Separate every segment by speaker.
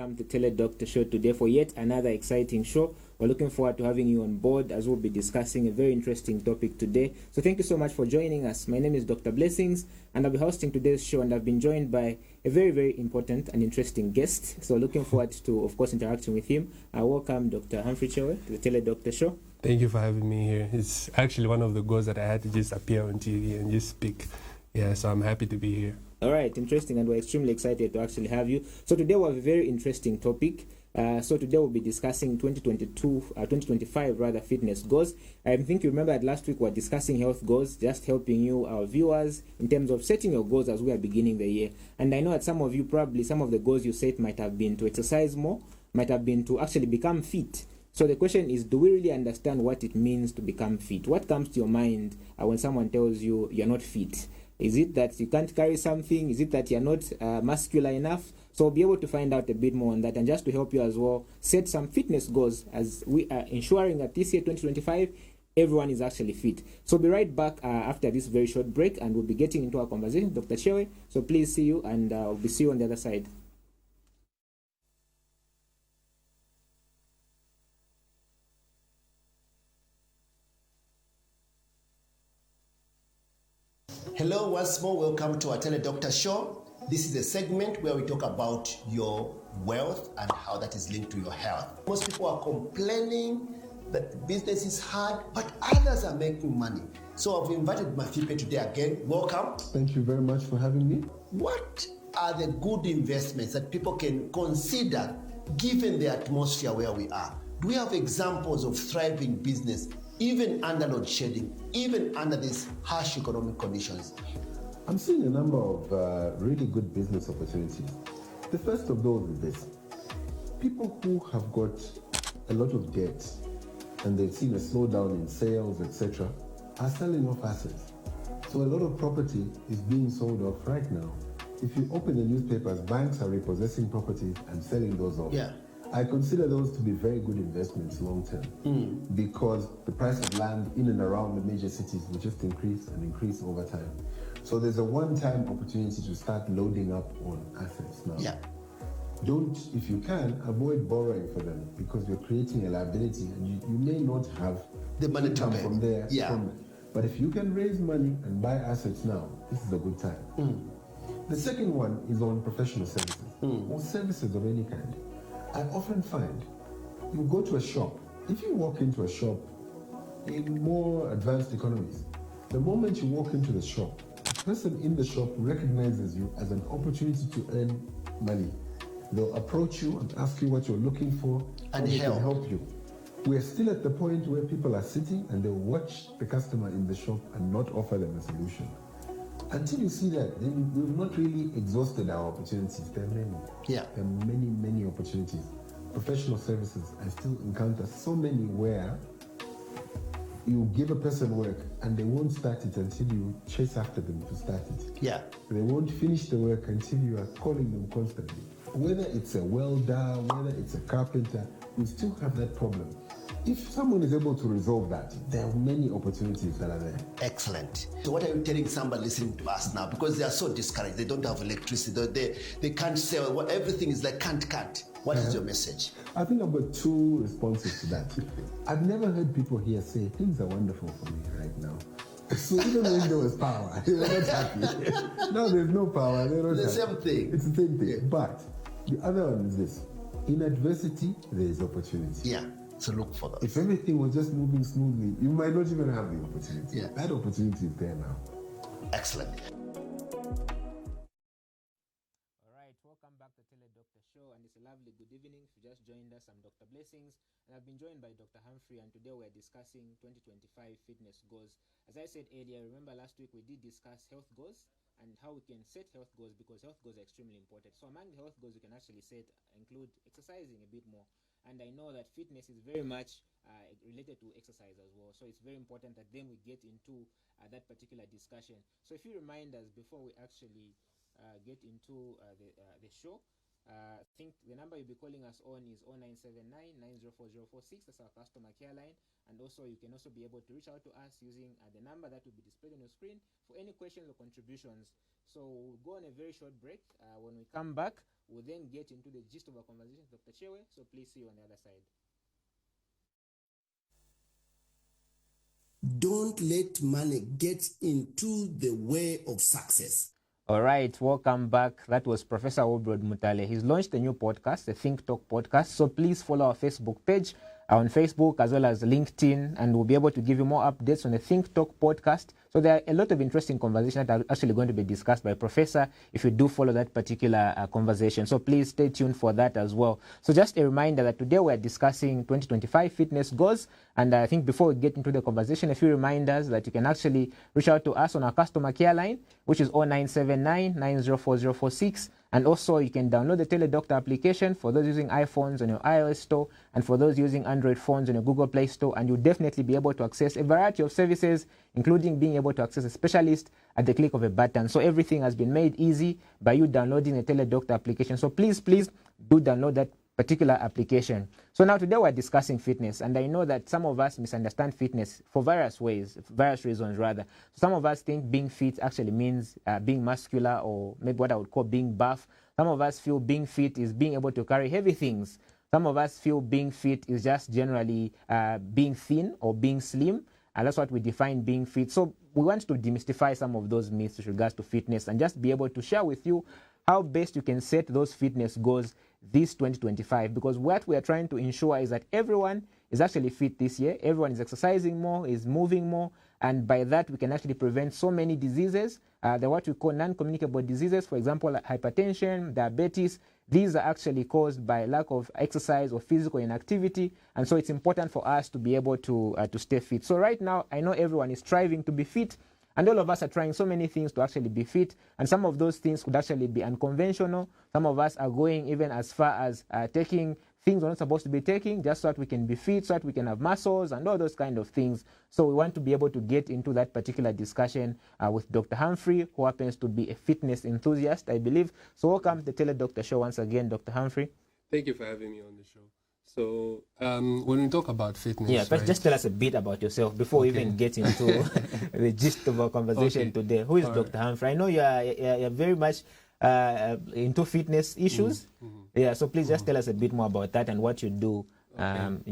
Speaker 1: welcome to Teledoctor show today for yet another exciting show. We're looking forward to having you on board as we'll be discussing a very interesting topic today. So thank you so much for joining us. My name is Dr. Blessings and I'll be hosting today's show, and I've been joined by a very, very important and interesting guest. So looking forward to, of course, interacting with him. I welcome Dr. Humphrey Chewe to the Teledoctor show.
Speaker 2: Thank you for having me here. It's actually one of the goals that I had to just appear on TV and just speak. Yeah, so I'm happy to be here.
Speaker 1: All right, interesting, and we're extremely excited to actually have you. So today we have a very interesting topic. So today we'll be discussing 2025 fitness goals. I think you remember that last week we were discussing health goals, just helping you, our viewers, in terms of setting your goals as we are beginning the year. And I know that some of you, probably some of the goals you set might have been to exercise more, might have been to actually become fit. So the question is, do we really understand what it means to become fit? What comes to your mind when someone tells you you're not fit? Is it that you can't carry something? Is it that you're not muscular enough? So we'll be able to find out a bit more on that, and just to help you as well, set some fitness goals as we are ensuring that this year, 2025, everyone is actually fit. So we'll be right back after this very short break, and we'll be getting into our conversation. Dr. Chewe, so please see you, and we'll be see you on the other side.
Speaker 3: Hello, once more, welcome to our Teledoctor show. This is a segment where we talk about your wealth and how that is linked to your health. Most people are complaining that business is hard, but others are making money. So I've invited Mafipe today again. Welcome.
Speaker 4: Thank you very much for having me.
Speaker 3: What are the good investments that people can consider given the atmosphere where we are? Do we have examples of thriving business even under load shedding, even under these harsh economic conditions?
Speaker 4: I'm seeing a number of really good business opportunities. The first of those is this. People who have got a lot of debt and they've seen a slowdown in sales, etc., are selling off assets. So a lot of property is being sold off right now. If you open the newspapers, banks are repossessing properties and selling those off.
Speaker 3: Yeah.
Speaker 4: I consider those to be very good investments long term because the price of land in and around the major cities will just increase and increase over time. So there's a one-time opportunity to start loading up on assets now.
Speaker 3: Yeah.
Speaker 4: Don't, if you can, avoid borrowing for them because you're creating a liability and you may not have
Speaker 3: the money to pay
Speaker 4: from there.
Speaker 3: Yeah.
Speaker 4: But if you can raise money and buy assets now, this is a good time. The second one is on professional services or services of any kind. I often find you go to a shop. If you walk into a shop in more advanced economies, the moment you walk into the shop, the person in the shop recognizes you as an opportunity to earn money. They'll approach you and ask you what you're looking for
Speaker 3: and
Speaker 4: they can help you. We're still at the point where people are sitting and they'll watch the customer in the shop and not offer them a solution. Until you see that, then we've not really exhausted our opportunities. There are many.
Speaker 3: Yeah.
Speaker 4: There are many, many opportunities. Professional services, I still encounter so many where you give a person work and they won't start it until you chase after them to start it.
Speaker 3: Yeah.
Speaker 4: They won't finish the work until you are calling them constantly. Whether it's a welder, whether it's a carpenter, you still have that problem. If someone is able to resolve that, there are many opportunities that are there.
Speaker 3: Excellent. So what are you telling somebody listening to us now? Because they are so discouraged. They don't have electricity. They can't sell. Everything is like can't. What is your message?
Speaker 4: I think I've got two responses to that. I've never heard people here say, things are wonderful for me right now. So even when there was power, they were not happy. Now there's no power. They're not
Speaker 3: the
Speaker 4: happy.
Speaker 3: same thing.
Speaker 4: It's the same thing. Yeah. But the other one is this. In adversity, there is opportunity.
Speaker 3: Yeah. So look for that.
Speaker 4: If everything was just moving smoothly, you might not even have the opportunity.
Speaker 3: Yeah.
Speaker 4: That opportunity is there now.
Speaker 3: Excellent.
Speaker 1: All right, welcome back to Teledoctor show, and it's a lovely good evening. If you just joined us, I'm Dr. Blessings, and I've been joined by Dr. Humphrey, and today we're discussing 2025 fitness goals. As I said earlier, remember last week we did discuss health goals and how we can set health goals, because health goals are extremely important. So among the health goals you can actually set include exercising a bit more. And I know that fitness is very much related to exercise as well. So it's very important that then we get into that particular discussion. So if you remind us before we actually get into the show, I think the number you'll be calling us on is 0979-904046. That's our customer care line. And also, you can also be able to reach out to us using the number that will be displayed on your screen for any questions or contributions. So we'll go on a very short break. When we come back, we'll then get into the gist of our conversation with Dr. Chewe. So please see you on the other side.
Speaker 3: Don't let money get into the way of success.
Speaker 1: All right, welcome back. That was Professor Obrod Mutale. He's launched a new podcast, the Think Talk podcast. So please follow our Facebook page on Facebook as well as LinkedIn, and we'll be able to give you more updates on the Think Talk podcast. So there are a lot of interesting conversations that are actually going to be discussed by Professor if you do follow that particular conversation. So please stay tuned for that as well. So just a reminder that today we're discussing 2025 fitness goals. And I think before we get into the conversation, a few reminders that you can actually reach out to us on our customer care line, which is 0979-904046. And also, you can download the Teledoctor application for those using iPhones on your iOS store and for those using Android phones on your Google Play Store. And you'll definitely be able to access a variety of services, including being able to access a specialist at the click of a button. So everything has been made easy by you downloading the Teledoctor application. So please do download that particular application. So now today we're discussing fitness, and I know that some of us misunderstand fitness for various reasons rather. Some of us think being fit actually means being muscular, or maybe what I would call being buff. Some of us feel being fit is being able to carry heavy things. Some of us feel being fit is just generally being thin or being slim, and that's what we define being fit. So we want to demystify some of those myths with regards to fitness and just be able to share with you how best you can set those fitness goals this 2025, because what we are trying to ensure is that everyone is actually fit this year. Everyone is exercising more, is moving more, and by that we can actually prevent so many diseases. They're what we call non-communicable diseases, for example, like hypertension, diabetes. These are actually caused by lack of exercise or physical inactivity, and so it's important for us to be able to stay fit. So right now, I know everyone is striving to be fit, and all of us are trying so many things to actually be fit, and some of those things could actually be unconventional. Some of us are going even as far as taking things we're not supposed to be taking just so that we can be fit, so that we can have muscles and all those kind of things. So we want to be able to get into that particular discussion with Dr. Humphrey, who happens to be a fitness enthusiast, I believe. So welcome to the Teledoctor show once again, Dr. Humphrey.
Speaker 2: Thank you for having me on the show. So when we talk about fitness,
Speaker 1: right? Just tell us a bit about yourself before we even get into the gist of our conversation today. Who is Dr. Humphrey? I know you're very much into fitness issues. Yeah, so please just tell us a bit more about that and what you do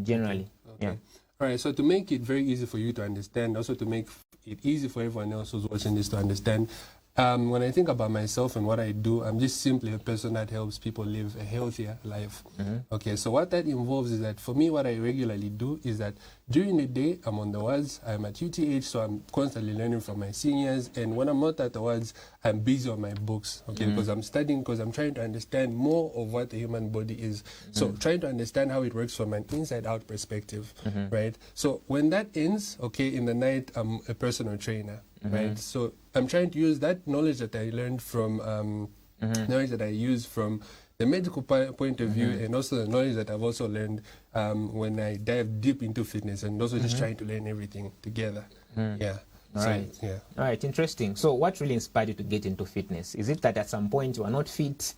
Speaker 1: generally.
Speaker 2: Okay.
Speaker 1: Yeah.
Speaker 2: All right, so to make it very easy for you to understand, also to make it easy for everyone else who's watching this to understand, when I think about myself and what I do, I'm just simply a person that helps people live a healthier life. Okay, so what that involves is that for me, what I regularly do is that during the day, I'm on the wards, I'm at UTH, so I'm constantly learning from my seniors, and when I'm not at the wards, I'm busy on my books, okay, because I'm studying, because I'm trying to understand more of what the human body is. So trying to understand how it works from an inside-out perspective, right? So when that ends, okay, in the night, I'm a personal trainer. Right, so I'm trying to use that knowledge that I learned from knowledge that I use from the medical point of view, and also the knowledge that I've also learned when I dive deep into fitness, and also just trying to learn everything together. Yeah.
Speaker 1: All right.
Speaker 2: Yeah.
Speaker 1: All right. Interesting. So, what really inspired you to get into fitness? Is it that at some point you are not fit?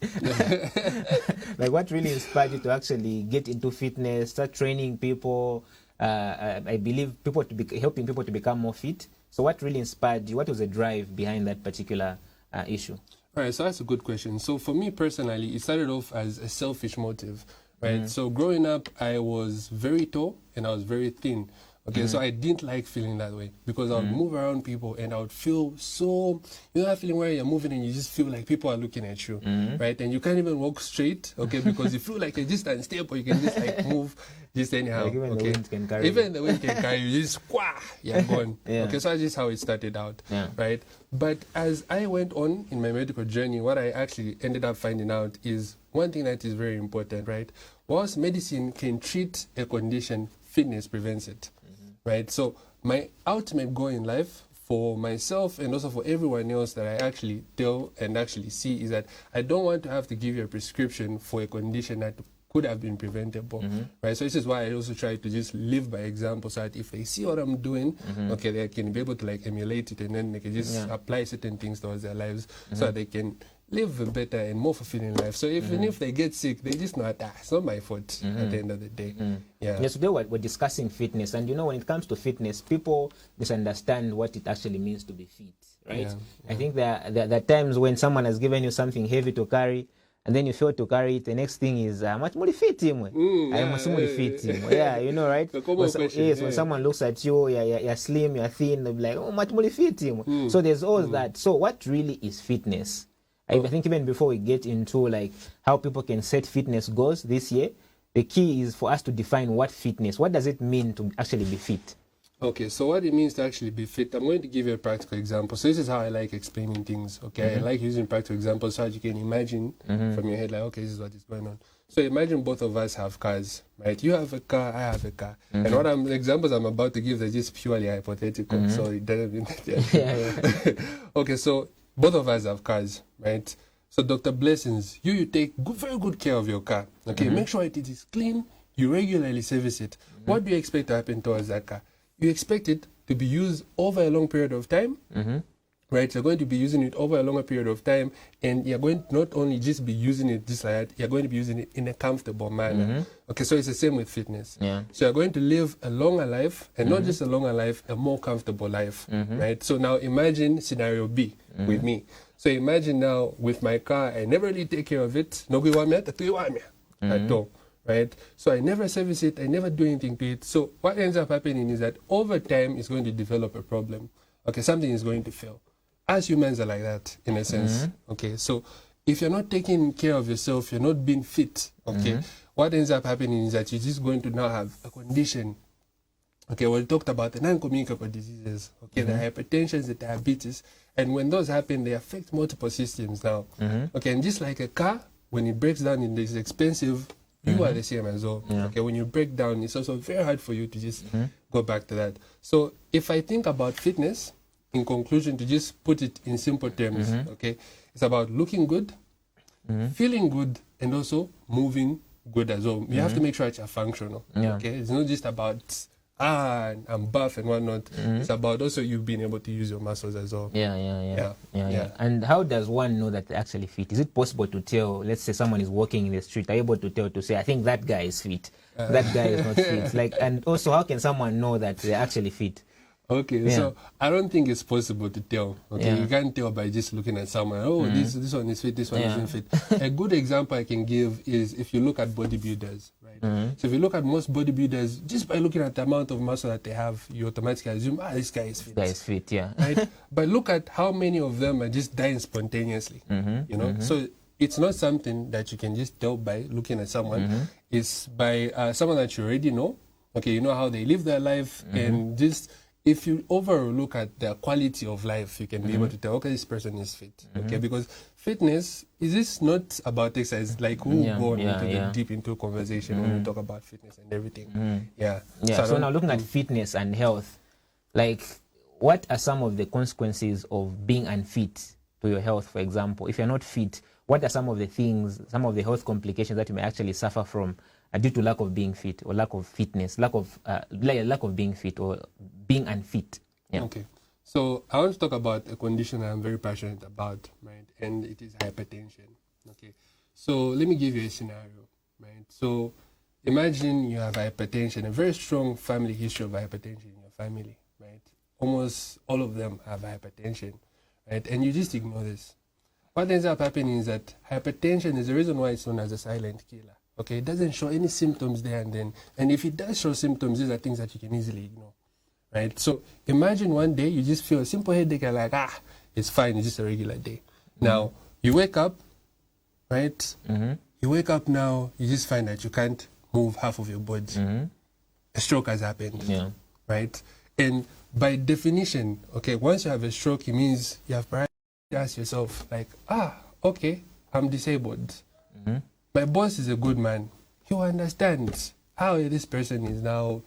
Speaker 1: Like, what really inspired you to actually get into fitness, start training people? I believe helping people to become more fit. So what really inspired you? What was the drive behind that particular issue?
Speaker 2: All right, so that's a good question. So for me personally, it started off as a selfish motive, right? So growing up, I was very tall and I was very thin. Okay, so I didn't like feeling that way because I would move around people and I would feel so, that feeling where you're moving and you just feel like people are looking at you, right? And you can't even walk straight, okay, because you feel like you're just unstable. You can just like move just anyhow.
Speaker 1: Like even
Speaker 2: okay?
Speaker 1: the wind can carry
Speaker 2: even the wind can carry you, just you're gone. Okay, so that's just how it started out, right? But as I went on in my medical journey, what I actually ended up finding out is one thing that is very important, right? Whilst medicine can treat a condition, fitness prevents it. Right, so my ultimate goal in life for myself and also for everyone else that I actually tell and actually see is that I don't want to have to give you a prescription for a condition that could have been preventable, right? So this is why I also try to just live by example, so that if they see what I'm doing, okay, they can be able to like emulate it, and then they can just apply certain things towards their lives, so that they can live a better and more fulfilling life. So even if they get sick, they just know that it's not my fault at the end of the day. Yeah.
Speaker 1: Yes, today we're discussing fitness, and when it comes to fitness, people misunderstand what it actually means to be fit, right?
Speaker 2: Yeah.
Speaker 1: I think there are times when someone has given you something heavy to carry, and then you fail to carry it. The next thing is much more fit him. I must more fit him. Yeah, right? When someone looks at you, you're slim, you're thin, they'll be like, oh, much more fit him. So there's all that. So what really is fitness? I think even before we get into like how people can set fitness goals this year, the key is for us to define what does it mean to actually be fit?
Speaker 2: Okay, so what it means to actually be fit, I'm going to give you a practical example. So this is how I like explaining things, okay? I like using practical examples so that you can imagine from your head, like, okay, this is what is going on. So imagine both of us have cars, right? You have a car, I have a car. And the examples I'm about to give, they're just purely hypothetical, so it doesn't mean that Okay, so both of us have cars, right? So Dr. Blessings, you take very good care of your car, okay? Make sure it is clean, you regularly service it. What do you expect to happen towards that car? You expect it to be used over a long period of time, right? You're going to be using it over a longer period of time, and you're going to not only just be using it just like that, you're going to be using it in a comfortable manner. Okay, so it's the same with fitness. So you're going to live a longer life, and not just a longer life, a more comfortable life, right? So now imagine scenario B with me. So imagine now with my car, I never really take care of it. No at all. Right? So I never service it, I never do anything to it. So what ends up happening is that over time it's going to develop a problem. Okay, something is going to fail. As humans are like that, in a sense. Okay, so if you're not taking care of yourself, you're not being fit, okay, what ends up happening is that you're just going to now have a condition. Okay, we talked about the non-communicable diseases, okay, the hypertension, the diabetes, and when those happen, they affect multiple systems now. Okay, and just like a car, when it breaks down and it's expensive, you are the same as well. Okay, when you break down, it's also very hard for you to just go back to that. So if I think about fitness, in conclusion, to just put it in simple terms, okay, it's about looking good, feeling good, and also moving good as well. You have to make sure that you're functional. Okay, it's not just about I'm buff and whatnot. It's about also you being able to use your muscles as well.
Speaker 1: Yeah. And how does one know that they're actually fit? Is it possible to tell, let's say someone is walking in the street, are you able to tell, to say, I think that guy is fit, that guy is not fit? Like, and also how can someone know that they're actually fit?
Speaker 2: Okay, so I don't think it's possible to tell. Okay, you can't tell by just looking at someone. Oh, this one is fit, this one isn't fit. A good example I can give is if you look at bodybuilders, right? So if you look at most bodybuilders, just by looking at the amount of muscle that they have, you automatically assume, this guy is fit.
Speaker 1: This guy is fit,
Speaker 2: right? But look at how many of them are just dying spontaneously. So it's not something that you can just tell by looking at someone. It's by someone that you already know. Okay, you know how they live their life, and just if you overlook at their quality of life, you can be able to tell, okay, this person is fit. Okay, because fitness is this not about exercise? Like we'll go deep into conversation when we talk about fitness and everything.
Speaker 1: So now looking at fitness and health, like what are some of the consequences of being unfit to your health? For example, if you're not fit, what are some of the things, some of the health complications that you may actually suffer from due to lack of being fit or lack of fitness, lack of being fit or being unfit?
Speaker 2: Okay, so I want to talk about a condition I'm very passionate about, right? And it is hypertension. Okay, so let me give you a scenario, right? So imagine you have hypertension, a very strong family history of hypertension in your family, right? Almost all of them have hypertension, right? And you just ignore this. What ends up happening is that hypertension is the reason why it's known as a silent killer. Okay, it doesn't show any symptoms there and then. And if it does show symptoms, these are things that you can easily ignore, right? So imagine one day you just feel a simple headache and like, it's fine, it's just a regular day. Now, you wake up, right? You wake up now, you just find that you can't move half of your body. A stroke has happened, right? And by definition, okay, once you have a stroke, it means you have to ask yourself, like, okay, I'm disabled. My boss is a good man. He understands how this person is now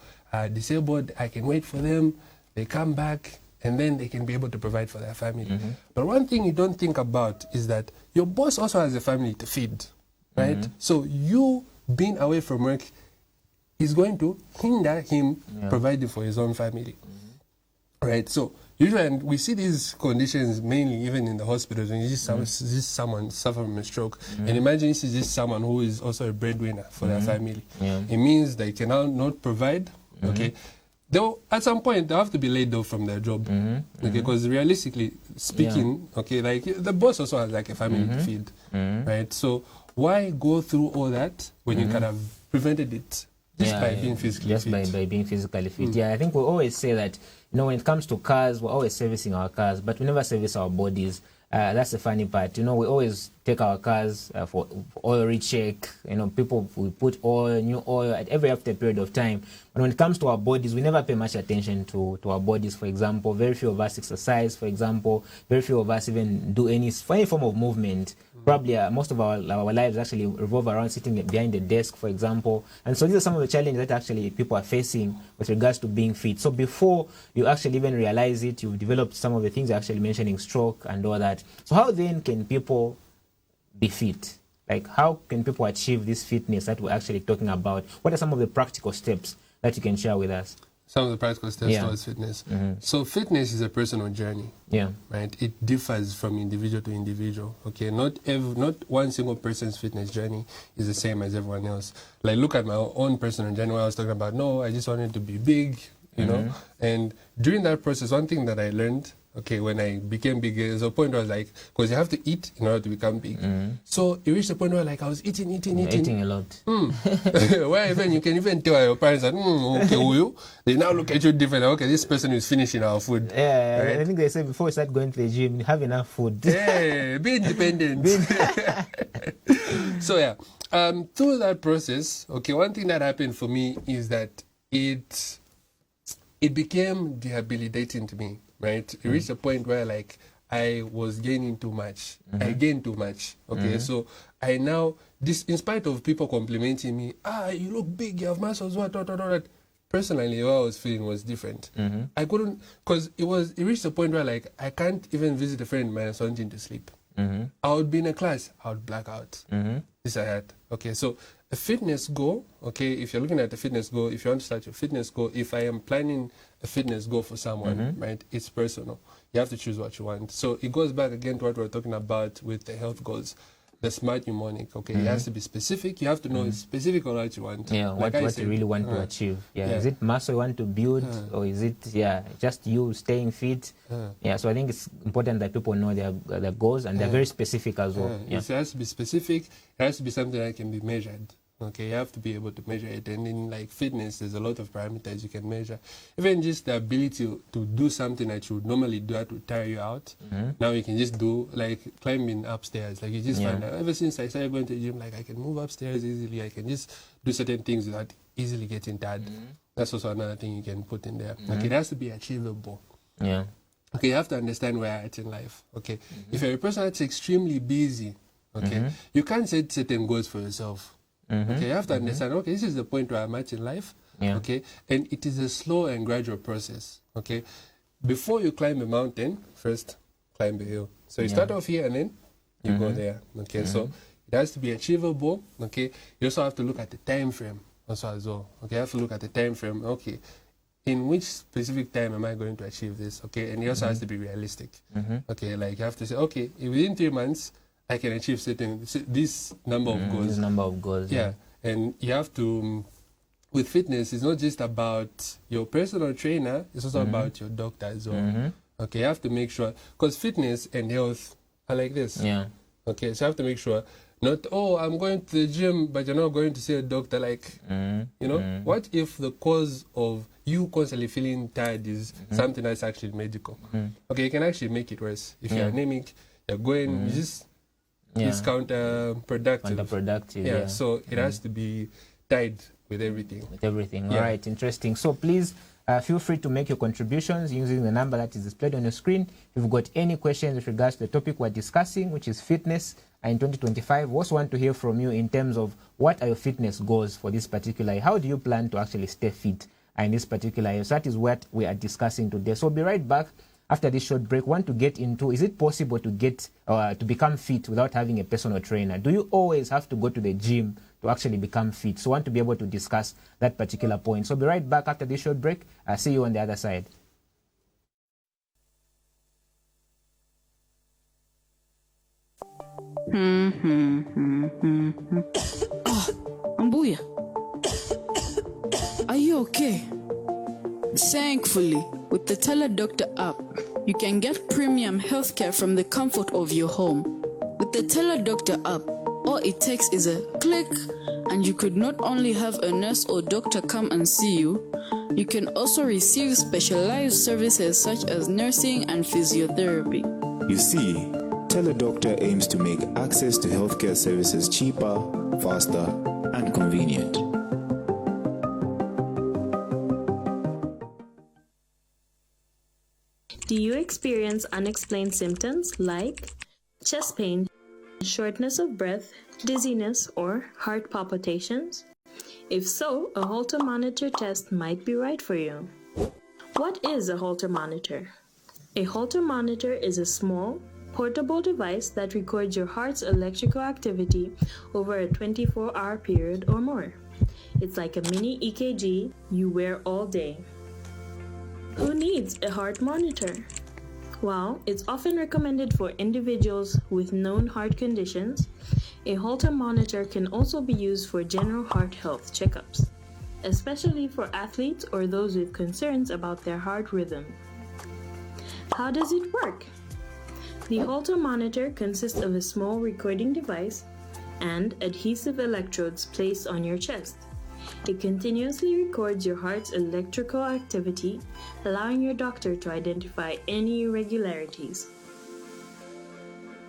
Speaker 2: disabled. I can wait for them. They come back, and then they can be able to provide for their family. But one thing you don't think about is that your boss also has a family to feed, right? So you being away from work is going to hinder him providing for his own family, right? So usually, and we see these conditions mainly even in the hospitals when you see someone suffer from a stroke. And imagine this is just someone who is also a breadwinner for their family. It means they cannot not provide. Okay, though at some point they have to be laid off from their job. Okay, because realistically speaking, okay, like the boss also has like a family to feed, right? So why go through all that when you could have prevented it? Just by being physically fit.
Speaker 1: By being physically fit. Yeah, I think we always say that, when it comes to cars, we're always servicing our cars, but we never service our bodies. That's the funny part. We always take our cars for oil recheck. People will put oil, new oil at every after period of time. But when it comes to our bodies, we never pay much attention to our bodies. For example, very few of us exercise. For example, very few of us even do any form of movement. Probably most of our lives actually revolve around sitting behind the desk, for example. And so these are some of the challenges that actually people are facing with regards to being fit. So before you actually even realize it, you've developed some of the things you're actually mentioning, stroke and all that. So how then can people be fit? Like, how can people achieve this fitness that we're actually talking about? What are some of the practical steps that you can share with us?
Speaker 2: Some of the practical steps towards fitness. So fitness is a personal journey. Right. It differs from individual to individual. Okay. Not one single person's fitness journey is the same as everyone else. Like, look at my own personal journey where I was talking about, no, I just wanted to be big, know. And during that process, one thing that I learned, okay, when I became big, there's a point where I was like, because you have to eat in order to become big. So it reached a point where like I was eating
Speaker 1: a lot.
Speaker 2: Where even you can even tell your parents that, okay, will they now look at you differently? Okay, this person is finishing our food.
Speaker 1: Yeah, right? I think they said before we start going to the gym, have enough food.
Speaker 2: Yeah, be independent. So yeah, through that process, okay, one thing that happened for me is that it became debilitating to me. Right, it reached a point where like I was gaining too much. I gained too much. Okay, so I now in spite of people complimenting me, you look big, you have muscles, what. Personally, what I was feeling was different. I couldn't, because it reached a point where like I can't even visit a friend minus something to sleep. I would be in a class, I would black out. This I had. Okay, so a fitness goal, okay, if you're looking at a fitness goal, if you want to start your fitness goal, if I am planning a fitness goal for someone, right, it's personal. You have to choose what you want. So it goes back again to what we were talking about with the health goals, the smart mnemonic, okay, it has to be specific. You have to know specific on what you want.
Speaker 1: Yeah, like what you really want to achieve. Is it muscle you want to build, or is it, just you staying fit? So I think it's important that people know their goals, and they're very specific as well.
Speaker 2: It has to be specific. It has to be something that can be measured. Okay, you have to be able to measure it. And in like fitness, there's a lot of parameters you can measure. Even just the ability to do something that you would normally do that would tire you out. Now you can just do like climbing upstairs. Like you just find out, ever since I started going to the gym, like I can move upstairs easily. I can just do certain things without easily getting tired. That's also another thing you can put in there. Like it has to be achievable. Okay, you have to understand where you're at in life. Okay, if you're a person that's extremely busy, okay, you can't set certain goals for yourself. Okay, you have to understand, okay, this is the point where I'm at in life, okay, and it is a slow and gradual process, okay. Before you climb a mountain, first climb a hill. So you start off here and then you go there, okay. So it has to be achievable, okay. You also have to look at the time frame also as well, okay. You have to look at the time frame, okay. In which specific time am I going to achieve this, okay? And it also has to be realistic, okay. Like you have to say, okay, within 3 months, I can achieve this number of goals.
Speaker 1: This number of goals.
Speaker 2: Yeah. And you have to, with fitness, it's not just about your personal trainer, it's also about your doctor as well. Okay, you have to make sure, because fitness and health are like this. Okay, so you have to make sure, not, I'm going to the gym, but you're not going to see a doctor, like, you know, what if the cause of you constantly feeling tired is something that's actually medical? Okay, you can actually make it worse. If you're anemic, you're going, you just... It's counterproductive. So it has to be tied with everything.
Speaker 1: All right, interesting. So please feel free to make your contributions using the number that is displayed on your screen. If you've got any questions with regards to the topic we're discussing, which is fitness in 2025, we also want to hear from you in terms of what are your fitness goals for this particular year? How do you plan to actually stay fit in this particular year? So that is what we are discussing today. So we'll be right back. After this short break, want to get into, is it possible to get to become fit without having a personal trainer? Do you always have to go to the gym to actually become fit? So want to be able to discuss that particular point. So be right back after this short break. I'll see you on the other side.
Speaker 5: Ambuya, are you okay? Thankfully, with the Teledoctor app, you can get premium healthcare from the comfort of your home. With the Teledoctor app, all it takes is a click, and you could not only have a nurse or doctor come and see you, you can also receive specialized services such as nursing and physiotherapy.
Speaker 6: You see, Teledoctor aims to make access to healthcare services cheaper, faster, and convenient.
Speaker 7: Do you experience unexplained symptoms like chest pain, shortness of breath, dizziness, or heart palpitations? If so, a Holter monitor test might be right for you. What is a Holter monitor? A Holter monitor is a small, portable device that records your heart's electrical activity over a 24-hour period or more. It's like a mini EKG you wear all day. Who needs a heart monitor? Well, it's often recommended for individuals with known heart conditions. A Holter monitor can also be used for general heart health checkups, especially for athletes or those with concerns about their heart rhythm. How does it work? The Holter monitor consists of a small recording device and adhesive electrodes placed on your chest. It continuously records your heart's electrical activity, allowing your doctor to identify any irregularities.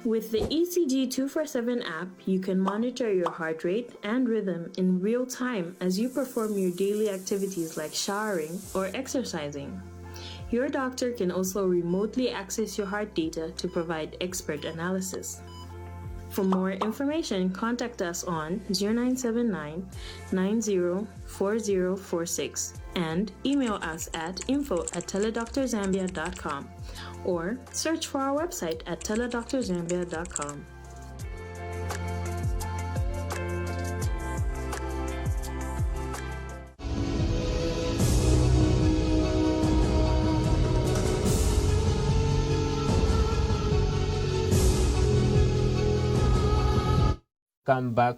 Speaker 7: With the ECG 247 app, you can monitor your heart rate and rhythm in real time as you perform your daily activities like showering or exercising. Your doctor can also remotely access your heart data to provide expert analysis. For more information, contact us on 0979-904046 and email us at info@teledoctorzambia.com or search for our website at teledoctorzambia.com.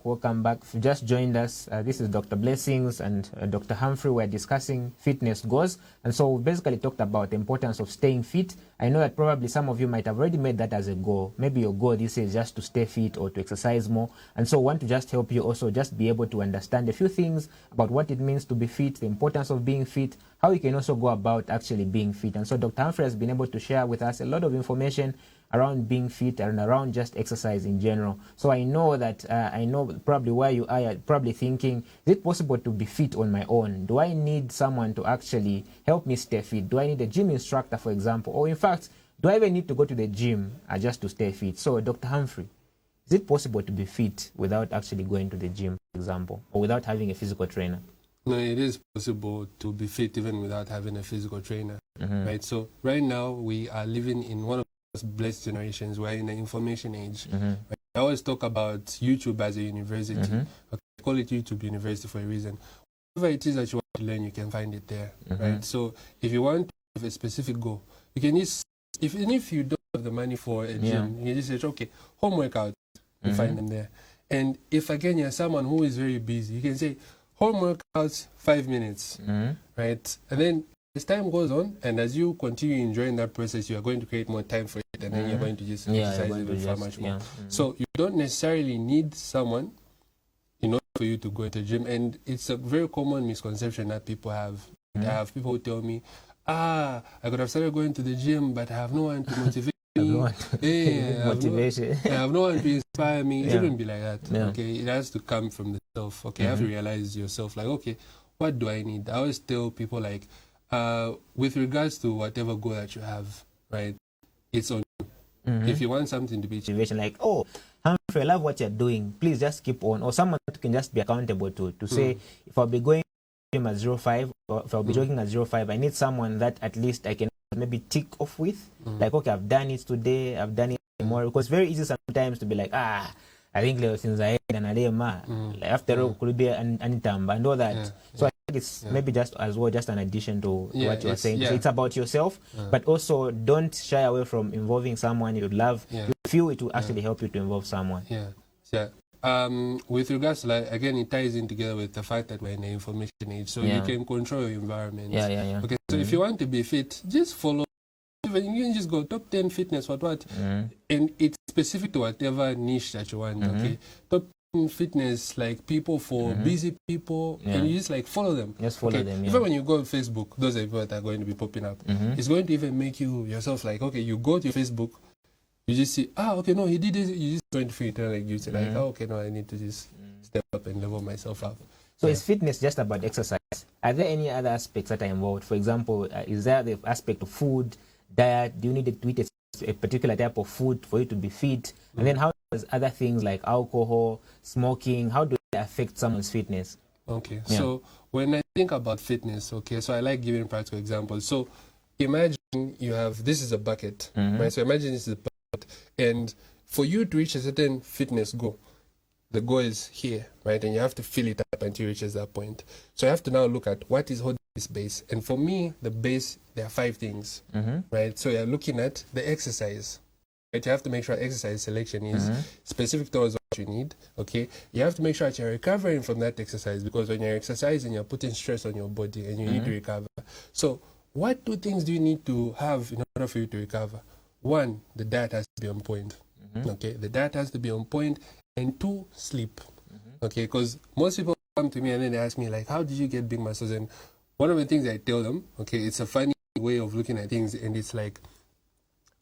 Speaker 1: Welcome back. If you just joined us, this is Dr. Blessings and Dr. Humphrey. We're discussing fitness goals. And so we basically talked about the importance of staying fit. I know that probably some of you might have already made that as a goal. Maybe your goal this is just to stay fit or to exercise more. And so we want to just help you also just be able to understand a few things about what it means to be fit, the importance of being fit, how you can also go about actually being fit. And so Dr. Humphrey has been able to share with us a lot of information around being fit and around just exercise in general. So I know that, I know probably where you are probably thinking, is it possible to be fit on my own? Do I need someone to actually help me stay fit? Do I need a gym instructor, for example? Or in fact, do I even need to go to the gym just to stay fit? So Dr. Humphrey, is it possible to be fit without actually going to the gym, for example, or without having a physical trainer?
Speaker 2: No, it is possible to be fit even without having a physical trainer, right? So right now we are living in one of blessed generations. We're in the information age. Right? I always talk about YouTube as a university. Okay, I call it YouTube University for a reason. Whatever it is that you want to learn, you can find it there, right? So if you want to have a specific goal, you can just, even if you don't have the money for a gym, you can just say, okay, home workouts, you find them there. And if again you're someone who is very busy, you can say home workouts 5 minutes, right? And then as time goes on, and as you continue enjoying that process, you are going to create more time for it, and then you're going to just exercise even far much more. So you don't necessarily need someone in order for you to go to the gym, and it's a very common misconception that people have. I have people who tell me, I could have started going to the gym, but I have no one to motivate me.
Speaker 1: Motivation.
Speaker 2: I have no one to inspire me. It shouldn't be like that. Okay, it has to come from the self. Okay, you have to realize yourself, like, okay, what do I need? I always tell people, like, with regards to whatever goal that you have, right, it's on you. If you want something to be
Speaker 1: like, oh, Humphrey, I love what you're doing, please just keep on. Or someone that can just be accountable to say, if I'll be going to at 05, or if I'll be jogging at 05, I need someone that at least I can maybe tick off with. Like, okay, I've done it today, I've done it tomorrow. Because it's very easy sometimes to be like, I think since I had an like, after all, could be an and all that. So I it's maybe just as well, just an addition to what you are saying.
Speaker 2: Yeah.
Speaker 1: So it's about yourself, but also don't shy away from involving someone you love. You feel it will actually help you to involve someone.
Speaker 2: With regards to, like, again, it ties in together with the fact that we're in the information age, so you can control your environment. Okay, so if you want to be fit, just follow. Even you can just go top 10 fitness, what, and it's specific to whatever niche that you want. Okay, top 10 fitness, like people for busy people, and you just like follow them.
Speaker 1: Just follow them.
Speaker 2: Even when you go on Facebook, those are people that are going to be popping up. It's going to even make you yourself like, okay, you go to your Facebook. You just see, okay, no, he did this. You just going to feel like you say, like, okay, no, I need to just step up and level myself up.
Speaker 1: So is fitness just about exercise? Are there any other aspects that are involved? For example, is there the aspect of food, diet? Do you need to eat a particular type of food for you to be fit? And then how does other things like alcohol, smoking, how do they affect someone's fitness?
Speaker 2: Okay, so when I think about fitness, okay, so I like giving practical examples. So imagine you have, this is a bucket, right? So imagine this is a bucket. And for you to reach a certain fitness goal, the goal is here, right? And you have to fill it up until you reach that point. So you have to now look at what is holding this base. And for me, the base, there are 5 things, right? So you're looking at the exercise, right? You have to make sure exercise selection is specific towards what you need, okay? You have to make sure that you're recovering from that exercise, because when you're exercising, you're putting stress on your body and you need to recover. So what 2 things do you need to have in order for you to recover? 1, the diet has to be on point. Okay, the diet has to be on point, and 2, sleep. Okay, because most people come to me and then they ask me, like, how did you get big muscles? And one of the things I tell them, okay, it's a funny way of looking at things, and it's like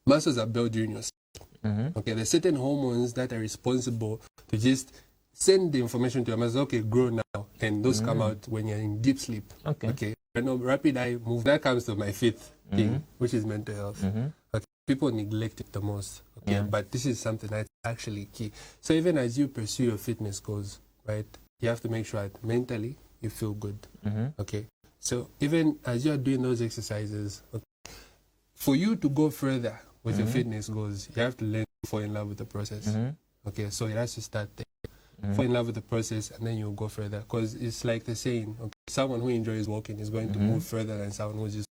Speaker 2: muscles are built during your sleep. Okay, there's certain hormones that are responsible to just send the information to your muscles. Okay, grow now, and those come out when you're in deep sleep. Okay, rapid eye move. That comes to my 5th thing, which is mental health. Okay. People neglect it the most, okay? But this is something that's actually key. So even as you pursue your fitness goals, right, you have to make sure that mentally you feel good, okay? So even as you're doing those exercises, okay, for you to go further with your fitness goals, you have to learn to fall in love with the process, okay? So it has to start there. Fall in love with the process, and then you'll go further. Because it's like the saying, okay, someone who enjoys walking is going to move further than someone who's just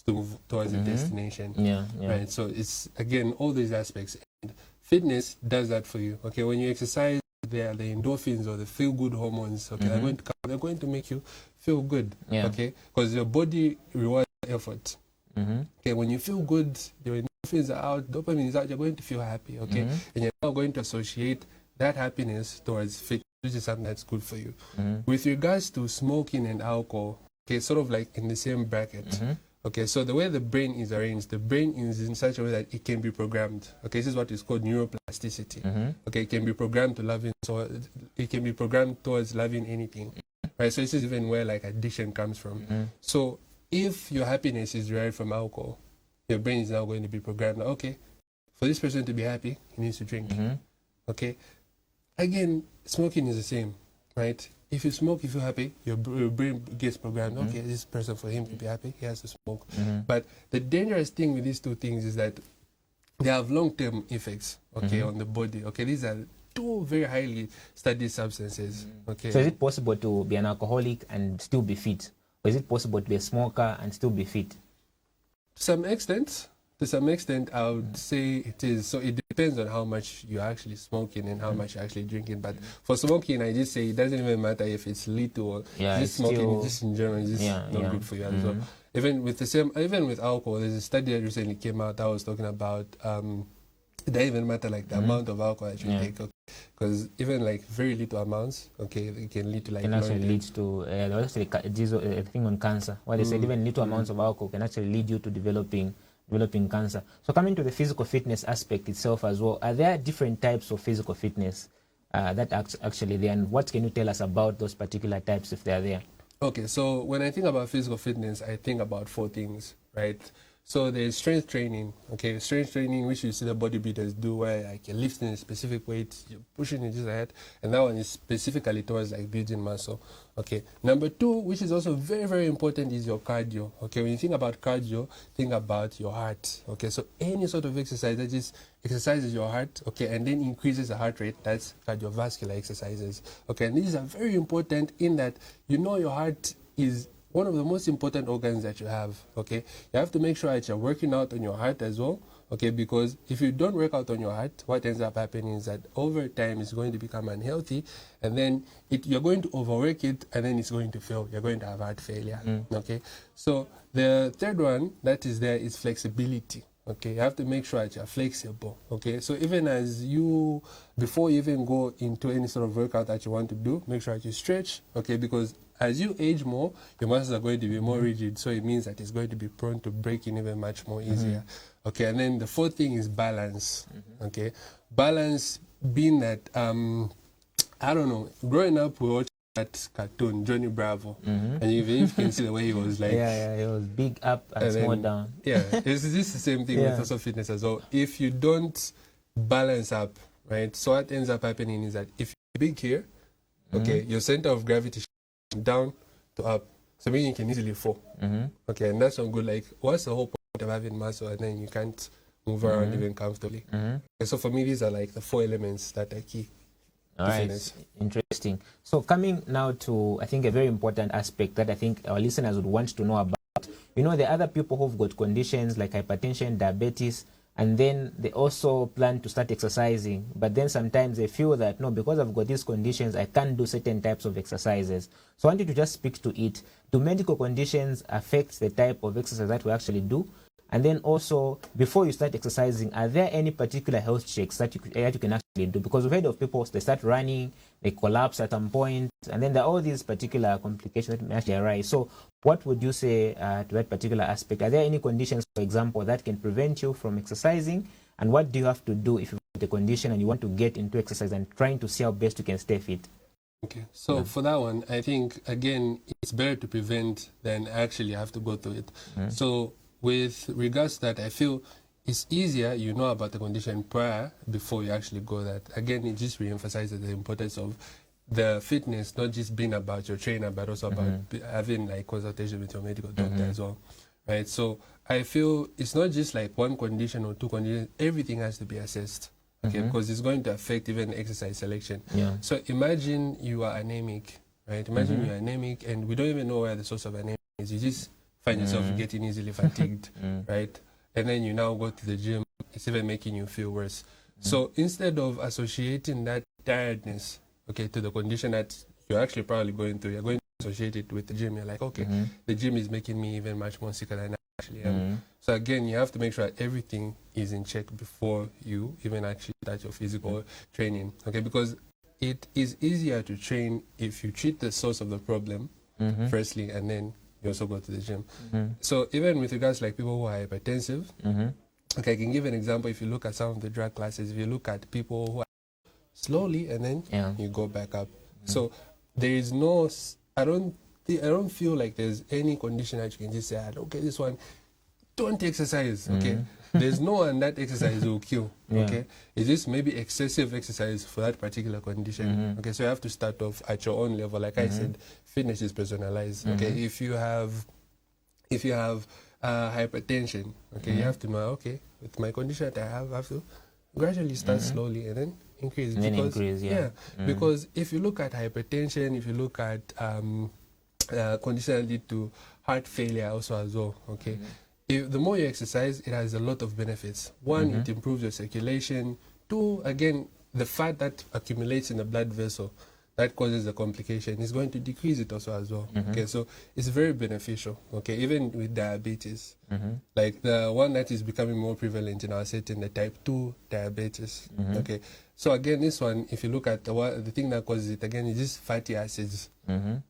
Speaker 2: to move towards a destination. Right. So it's, again, all these aspects. And fitness does that for you. Okay, when you exercise, there are the endorphins or the feel good hormones. Okay, they're going to make you feel good. Okay, because your body rewards effort. Okay, when you feel good, your endorphins are out, dopamine is out, you're going to feel happy. Okay, and you're now going to associate that happiness towards fitness, which is something that's good for you. With regards to smoking and alcohol, okay, sort of like in the same bracket. Okay, so the way the brain is arranged, the brain is in such a way that it can be programmed. Okay, this is what is called neuroplasticity. Okay, it can be programmed to loving, so it can be programmed towards loving anything. Right, so this is even where like addiction comes from. So if your happiness is derived from alcohol, your brain is now going to be programmed. Okay, for this person to be happy, he needs to drink. Okay, again, smoking is the same, right? If you smoke, you feel happy, your brain gets programmed. Okay, this person, for him to be happy, he has to smoke. But the dangerous thing with these 2 things is that they have long-term effects, okay, on the body. Okay, these are 2 very highly studied substances. Okay.
Speaker 1: So is it possible to be an alcoholic and still be fit? Or is it possible to be a smoker and still be fit?
Speaker 2: To some extent, I would say it is. So it depends on how much you're actually smoking and how much you're actually drinking. But for smoking, I just say it doesn't even matter if it's little or just smoking, still, just in general, it's just not good for you as well. Even with alcohol, there's a study that recently came out that was talking about it doesn't even matter like the amount of alcohol that you take, because even like very little amounts, okay, it can lead to like.
Speaker 1: Can actually lead to a thing on cancer. What they said, even little amounts of alcohol can actually lead you to developing cancer. So coming to the physical fitness aspect itself as well, are there different types of physical fitness that actually there, and what can you tell us about those particular types if they are there?
Speaker 2: Okay, so when I think about physical fitness, I think about 4 things, right? So there's strength training, okay, strength training, which you see the bodybuilders do, where like you're lifting a specific weight, you're pushing it just ahead, and that one is specifically towards like building muscle, okay. Number 2, which is also very, very important, is your cardio, okay. When you think about cardio, think about your heart, okay. So any sort of exercise that just exercises your heart, okay, and then increases the heart rate, that's cardiovascular exercises, okay. And these are very important in that, you know, your heart is one of the most important organs that you have, okay? You have to make sure that you're working out on your heart as well, okay? Because if you don't work out on your heart, what ends up happening is that over time it's going to become unhealthy, and then you're going to overwork it, and then it's going to fail. You're going to have heart failure, okay? So the third one that is there is flexibility. Okay, you have to make sure that you're flexible. Okay, so even before you even go into any sort of workout that you want to do, make sure that you stretch. Okay, because as you age more, your muscles are going to be more rigid, so it means that it's going to be prone to breaking even much more easier. Okay, and then the fourth thing is balance. Okay, balance being that I don't know, growing up we watched that cartoon Johnny Bravo, and even if you can see the way he was like,
Speaker 1: he was big up and small down.
Speaker 2: Yeah, it's just the same thing with also fitness as well. If you don't balance up, right, so what ends up happening is that if you're big here, okay, your center of gravity down to up, so meaning you can easily fall. Okay, and that's not good. Like, what's the whole point of having muscle and then you can't move around even comfortably? Okay, so for me, these are like the 4 elements that are key.
Speaker 1: All right, interesting. So coming now to, I think, a very important aspect that I think our listeners would want to know about. You know, there are other people who've got conditions like hypertension, diabetes, and then they also plan to start exercising. But then sometimes they feel that, no, because I've got these conditions, I can't do certain types of exercises. So I want you to just speak to it. Do medical conditions affect the type of exercise that we actually do? And then also, before you start exercising, are there any particular health checks that you can actually do? Because we've heard of people, they start running, they collapse at some point, and then there are all these particular complications that may actually arise. So what would you say to that particular aspect? Are there any conditions, for example, that can prevent you from exercising? And what do you have to do if you've got a condition and you want to get into exercise and trying to see how best you can stay fit?
Speaker 2: Okay, so for that one, I think, again, it's better to prevent than actually have to go through it. So with regards to that, I feel it's easier you know about the condition prior before you actually go that. Again, it just reemphasizes the importance of the fitness, not just being about your trainer, but also about having like consultation with your medical doctor as well, right? So I feel it's not just like one condition or two conditions. Everything has to be assessed, okay? Because it's going to affect even exercise selection. So imagine you are anemic, right? Imagine you're anemic and we don't even know where the source of anemia is. You just find yourself getting easily fatigued, right? And then you now go to the gym, it's even making you feel worse. So instead of associating that tiredness, okay, to the condition that you're actually probably going through, you're going to associate it with the gym. You're like, okay, the gym is making me even much more sicker than I actually am. So again, you have to make sure that everything is in check before you even actually start your physical training, okay? Because it is easier to train if you treat the source of the problem firstly, and then you also go to the gym. So even with regards to like people who are hypertensive, okay, I can give an example. If you look at some of the drug classes, if you look at people who are slowly and then you go back up. So there is no, I don't feel like there's any condition that you can just say, okay, this one, don't exercise, okay? There's no one that exercise will kill, okay? It's just maybe excessive exercise for that particular condition, okay? So you have to start off at your own level. Like I said, fitness is personalized, okay? If you have hypertension, okay, you have to know, okay, with my condition that I have to gradually start slowly and then increase.
Speaker 1: And
Speaker 2: because,
Speaker 1: then increase,
Speaker 2: because if you look at hypertension, if you look at conditions that lead to heart failure also as well, okay? The more you exercise, it has a lot of benefits. One, it improves your circulation. Two, again, the fat that accumulates in the blood vessel that causes the complication is going to decrease it also as well. Okay, so it's very beneficial. Okay, even with diabetes, like the one that is becoming more prevalent in our setting, the type 2 diabetes. Okay, so again, this one, if you look at the thing that causes it, again, is just fatty acids.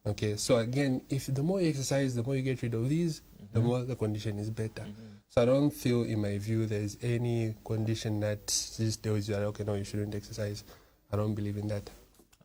Speaker 2: Okay, so again, if the more you exercise, the more you get rid of these, the more the condition is better. So I don't feel, in my view, there's any condition that just tells you that, okay, no, you shouldn't exercise. I don't believe in that.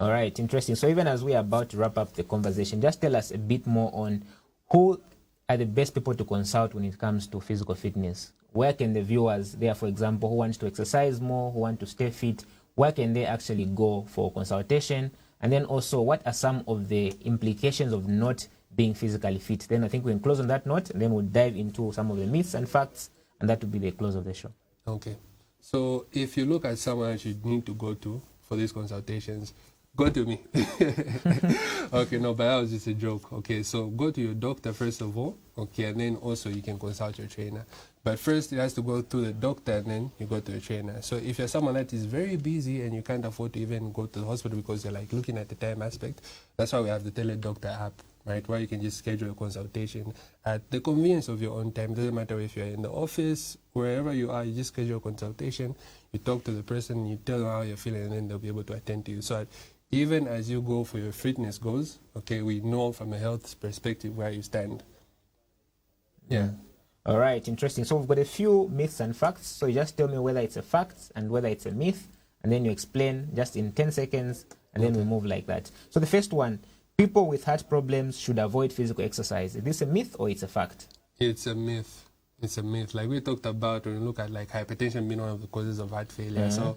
Speaker 1: All right, interesting. So even as we are about to wrap up the conversation, just tell us a bit more on who are the best people to consult when it comes to physical fitness. Where can the viewers there, for example, who wants to exercise more, who want to stay fit, where can they actually go for consultation? And then also, what are some of the implications of not being physically fit? Then I think we can close on that note, and then we'll dive into some of the myths and facts, and that will be the close of the show.
Speaker 2: Okay. So if you look at someone that you need to go to for these consultations, Go to me. Okay, no, but that was just a joke. Okay, so go to your doctor first of all. Okay, and then also you can consult your trainer. But first, it has to go through the doctor, and then you go to a trainer. So if you're someone that is very busy and you can't afford to even go to the hospital because you're like looking at the time aspect, that's why we have the Teledoctor app, right, where you can just schedule a consultation at the convenience of your own time. It doesn't matter if you're in the office, wherever you are, you just schedule a consultation, you talk to the person, you tell them how you're feeling, and then they'll be able to attend to you. So that even as you go for your fitness goals, okay, we know from a health perspective where you stand. Yeah.
Speaker 1: All right, interesting. So we've got a few myths and facts. So you just tell me whether it's a fact and whether it's a myth, and then you explain just in 10 seconds, and then we move like that. So the first one, people with heart problems should avoid physical exercise. Is this a myth or it's a fact?
Speaker 2: It's a myth. It's a myth. Like we talked about when we look at like hypertension being one of the causes of heart failure. So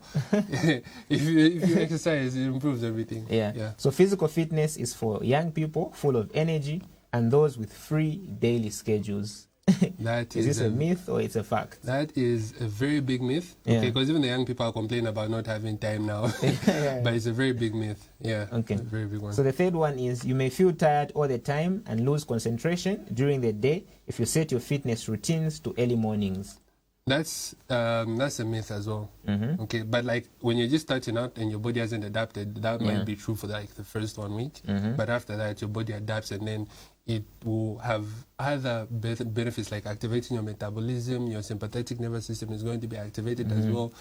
Speaker 2: if you exercise, it improves everything.
Speaker 1: Yeah. So physical fitness is for young people, full of energy, and those with free daily schedules.
Speaker 2: That
Speaker 1: is this a myth or it's a fact?
Speaker 2: That is a very big myth. Okay, because even the young people are complaining about not having time now. But it's a very big myth. Yeah. Okay. It's a very big one.
Speaker 1: So the third one is you may feel tired all the time and lose concentration during the day if you set your fitness routines to early mornings.
Speaker 2: That's a myth as well. Okay, but like when you're just starting out and your body hasn't adapted, that might be true for like the first 1 week. But after that, your body adapts, and then it will have other benefits like activating your metabolism. Your sympathetic nervous system is going to be activated as well,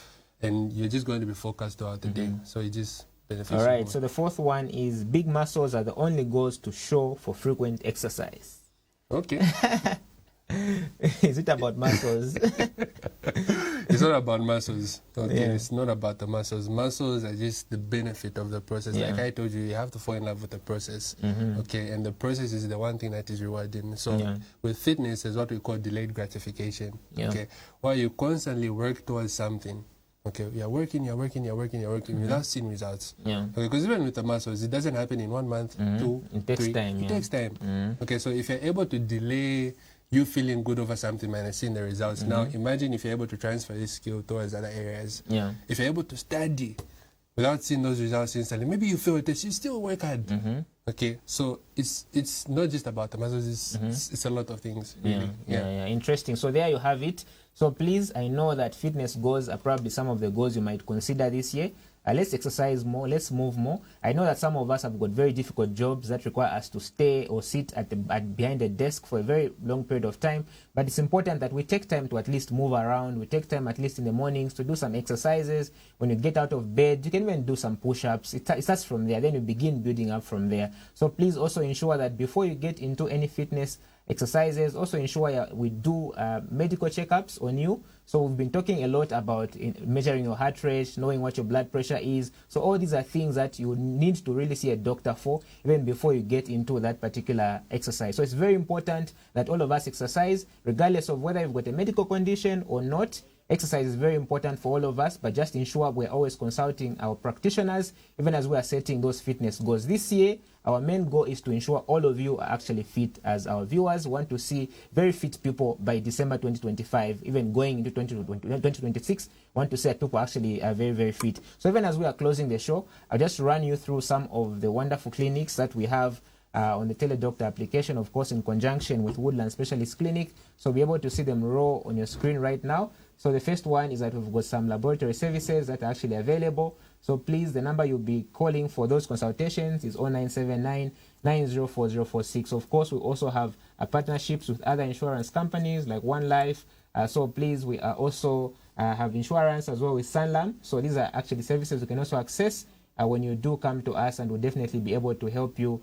Speaker 2: and you're just going to be focused throughout the day. So it just benefits.
Speaker 1: All right.
Speaker 2: more.
Speaker 1: So the fourth one is big muscles are the only goals to show for frequent exercise.
Speaker 2: Okay.
Speaker 1: Is it about muscles?
Speaker 2: It's not about muscles. Okay, it's not about the muscles. Muscles are just the benefit of the process. Like I told you, you have to fall in love with the process. Okay, and the process is the one thing that is rewarding. So with fitness, is what we call delayed gratification. Okay, while you constantly work towards something. Okay, you're working without seeing results. Okay, because even with the muscles, it doesn't happen in 1 month, 2,
Speaker 1: it takes
Speaker 2: 3.
Speaker 1: time.
Speaker 2: It takes time. Okay, so if you're able to delay you feeling good over something and seeing the results. Now, imagine if you're able to transfer this skill towards other areas. If you're able to study without seeing those results instantly, maybe you feel it, you still work hard. Okay, so it's not just about the muscles, it's a lot of things. Really.
Speaker 1: Interesting. So there you have it. So please, I know that fitness goals are probably some of the goals you might consider this year. Let's exercise more, let's move more. I know that some of us have got very difficult jobs that require us to stay or sit behind a desk for a very long period of time, but it's important that we take time to at least move around. We take time at least in the mornings to do some exercises. When you get out of bed, you can even do some push-ups. It starts from there, then you begin building up from there. So please also ensure that before you get into any fitness exercises, also ensure we do medical checkups on you. So we've been talking a lot about measuring your heart rate, knowing what your blood pressure is. So all these are things that you need to really see a doctor for even before you get into that particular exercise. So it's very important that all of us exercise regardless of whether you've got a medical condition or not. Exercise is very important for all of us, but just ensure we're always consulting our practitioners even as we are setting those fitness goals. This year, our main goal is to ensure all of you are actually fit. As our viewers want to see very fit people by December 2025, even going into 2026, want to see that people actually are very, very fit. So even as we are closing the show, I'll just run you through some of the wonderful clinics that we have on the Teledoctor application, of course, in conjunction with Woodland Specialist Clinic. So be able to see them raw on your screen right now. So the first one is that we've got some laboratory services that are actually available. So please, the number you'll be calling for those consultations is 0979 904046. Of course, we also have partnerships with other insurance companies like One Life. So please, we are also have insurance as well with Sanlam. So these are actually services you can also access when you do come to us, and we'll definitely be able to help you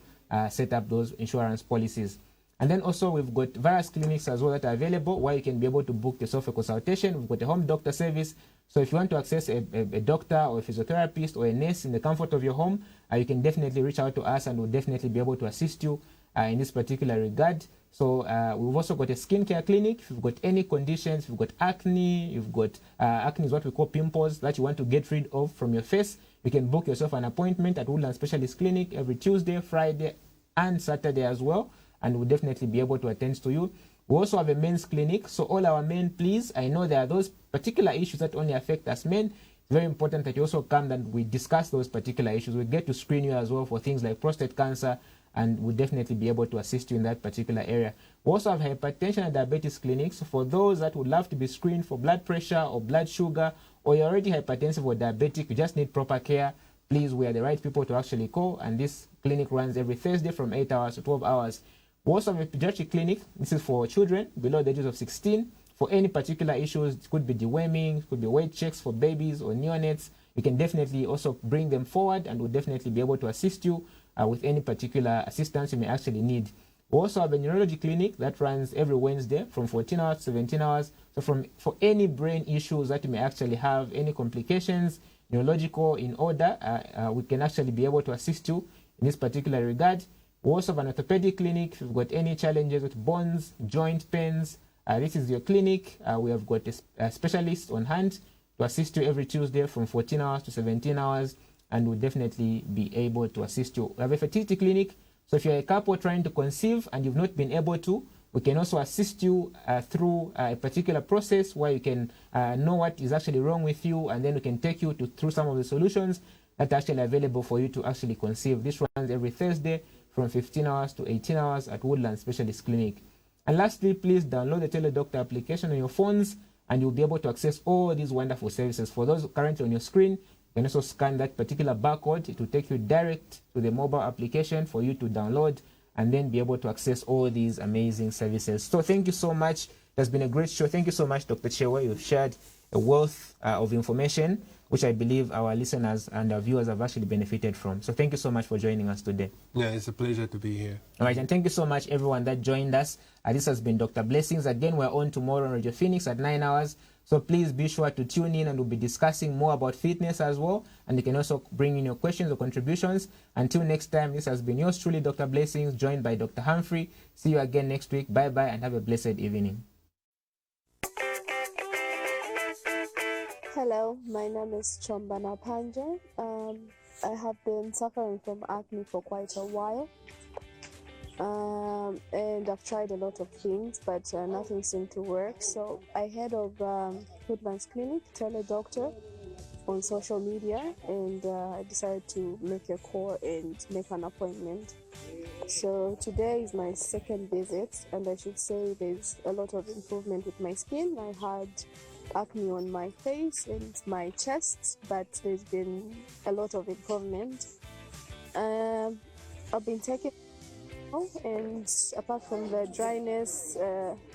Speaker 1: set up those insurance policies. And then also we've got various clinics as well that are available where you can be able to book yourself a consultation. We've got a home doctor service. So if you want to access a doctor or a physiotherapist or a nurse in the comfort of your home, you can definitely reach out to us and we'll definitely be able to assist you in this particular regard. So we've also got a skincare clinic. If you've got any conditions, you've got acne, you've got acne is what we call pimples that you want to get rid of from your face, you can book yourself an appointment at Woodland Specialist Clinic every Tuesday, Friday, and Saturday as well. And we'll definitely be able to attend to you. We also have a men's clinic. So all our men, please, I know there are those particular issues that only affect us men. very important that you also come and we discuss those particular issues. We get to screen you as well for things like prostate cancer, and we'll definitely be able to assist you in that particular area. We also have hypertension and diabetes clinics for those that would love to be screened for blood pressure or blood sugar, or you're already hypertensive or diabetic, you just need proper care. Please, we are the right people to actually call, and this clinic runs every Thursday from 8 hours to 12 hours. We also have a pediatric clinic. This is for children below the ages of 16. For any particular issues, it could be deworming, it could be weight checks for babies or neonates. You can definitely also bring them forward, and we'll definitely be able to assist you with any particular assistance you may actually need. We also have a neurology clinic that runs every Wednesday from 14 hours to 17 hours. So for any brain issues that you may actually have, any complications, neurological in order, we can actually be able to assist you in this particular regard. We also have an orthopedic clinic. If you've got any challenges with bones, joint pains, this is your clinic. We have got a specialist on hand to assist you every Tuesday from 14 hours to 17 hours, and we'll definitely be able to assist you. We have a fertility clinic. So if you're a couple trying to conceive and you've not been able to, we can also assist you through a particular process where you can know what is actually wrong with you, and then we can take you through some of the solutions that are actually available for you to actually conceive. This runs every Thursday from 15 hours to 18 hours at Woodland Specialist Clinic. And lastly, please download the Teledoctor application on your phones, and you'll be able to access all these wonderful services. For those currently on your screen, you can also scan that particular barcode. It will take you direct to the mobile application for you to download and then be able to access all these amazing services. So thank you so much. It has been a great show. Thank you so much, Dr. Chewa. You've shared a wealth of information, which I believe our listeners and our viewers have actually benefited from. So thank you so much for joining us today.
Speaker 2: Yeah, it's a pleasure to be here.
Speaker 1: All right, and thank you so much, everyone that joined us. This has been Dr. Blessings. Again, we're on tomorrow on Radio Phoenix at 9 hours. So please be sure to tune in, and we'll be discussing more about fitness as well. And you can also bring in your questions or contributions. Until next time, this has been yours truly, Dr. Blessings, joined by Dr. Humphrey. See you again next week. Bye-bye, and have a blessed evening.
Speaker 8: Hello, my name is Chombana Panja. I have been suffering from acne for quite a while. And I've tried a lot of things, but nothing seemed to work. So I heard of Woodlands Clinic, Teledoctor, on social media, and I decided to make a call and make an appointment. So today is my second visit, and I should say there's a lot of improvement with my skin. I had acne on my face and my chest, but there's been a lot of improvement. I've been taking, and apart from the dryness,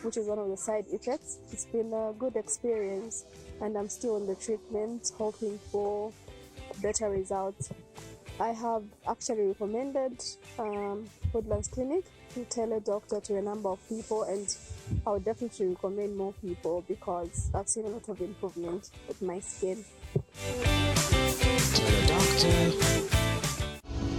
Speaker 8: which is one of the side effects, it's been a good experience, and I'm still on the treatment, hoping for better results. I have actually recommended Woodlands Clinic to Teledoctor to a number of people, and I would definitely recommend more people because I've seen a lot of improvement with my skin.
Speaker 9: Teledoctor.